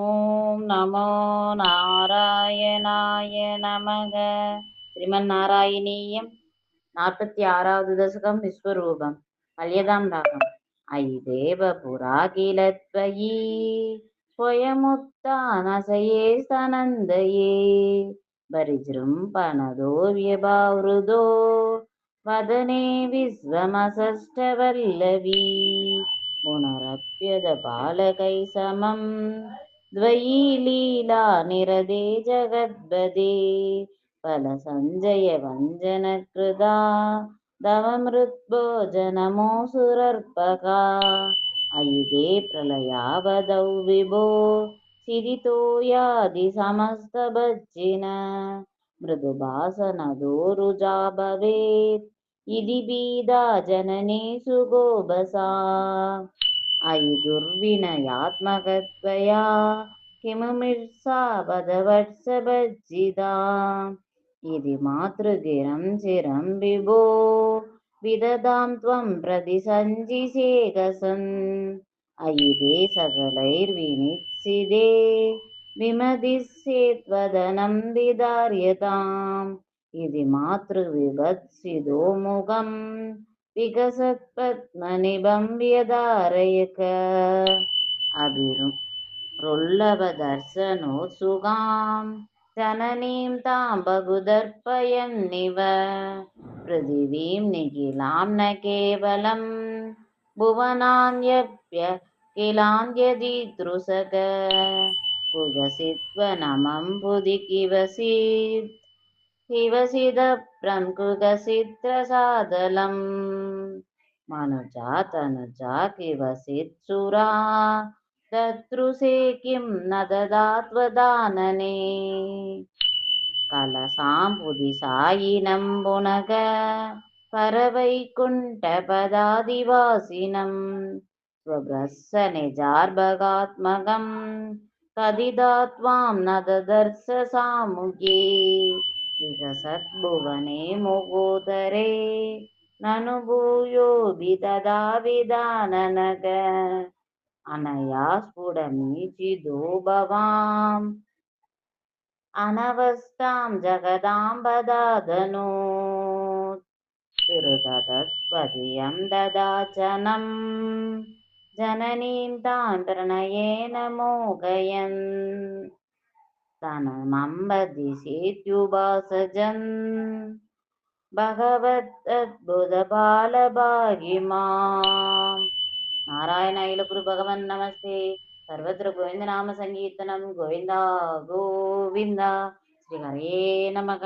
ஓம் நமோ நாராயணாய நமக. ஸ்ரீமன்னாராயணீயம் 46வது தசகம் விஸ்வரூபம் கல்யதாம் ராகம். ஐதேவ புராகிலத்வயி ஸ்வயமுத்தானசயே சனந்தயே பரிஜృంభణதோ வியபாவ்ருதோ வதனே விஸ்வமசஷ்டவல்லவி புனரப்யத பாலகை சமம் द्वयी लीला निरदे जगद्पदे फलसञ्जय वञ्जनकृदा दवमृद्भोजनमोऽसुरर्पका अयिदे प्रलयावधौ विभो सिरितो यादि समस्तभज्जिन मृदुभासनदोरुजा भवेत् इति पीडा जननी सुगोबसा अयि दुर्विनयात्मकत्वया किमुमिर्सा वदवत्सभज्जिता इति मातृगिरं चिरं विभो विददां त्वं प्रति सञ्जिसेकसन् अयि ते सकलैर्विनित्सिते विमदिस्येत्वदनं विदार्यताम् इति मातृविभत्सितो मुखं विकसत्पद्मनिभं व्यधारयक अभिरुल्लभदर्शनोत्सुकां जननीं तां बहुदर्पयन्निव पृथिवीं निखिलां न केवलं भुवनान्यप्यखिलान्यदिदृशक कुगसित्वनमं बुधि किवसिदप्रं कुगसित्रसादलम् मनुजा तनुजा किवसित्सुरा ददृशे किं न ददात्वदानने कलसाम्बुधिसायिनं पुनग परवैकुण्ठपदादिवासिनं स्वप्रसन्ननिजार्भगात्मकं कदिदा त्वां न ददर्श सामुगे विकसद्भुवने मुगोदरे ननु भूयोऽपि तदा विदाननग अनया स्फुटमीचिदो भवाम् अनवस्थां जगदाम्बदादनोत् तिरुदत्पदियं ददाचनं जननीं तां प्रणयेन मोहयन् तनमम्बदिशेत्युपासजन् भगवदद्भुतबालभागिमाम्. नारायण अखिल गुरु भगवन् नमस्ते. सर्वत्र गोविंद नाम संकीर्तनम गोविंदा गोविंदा. श्री हरे नमः.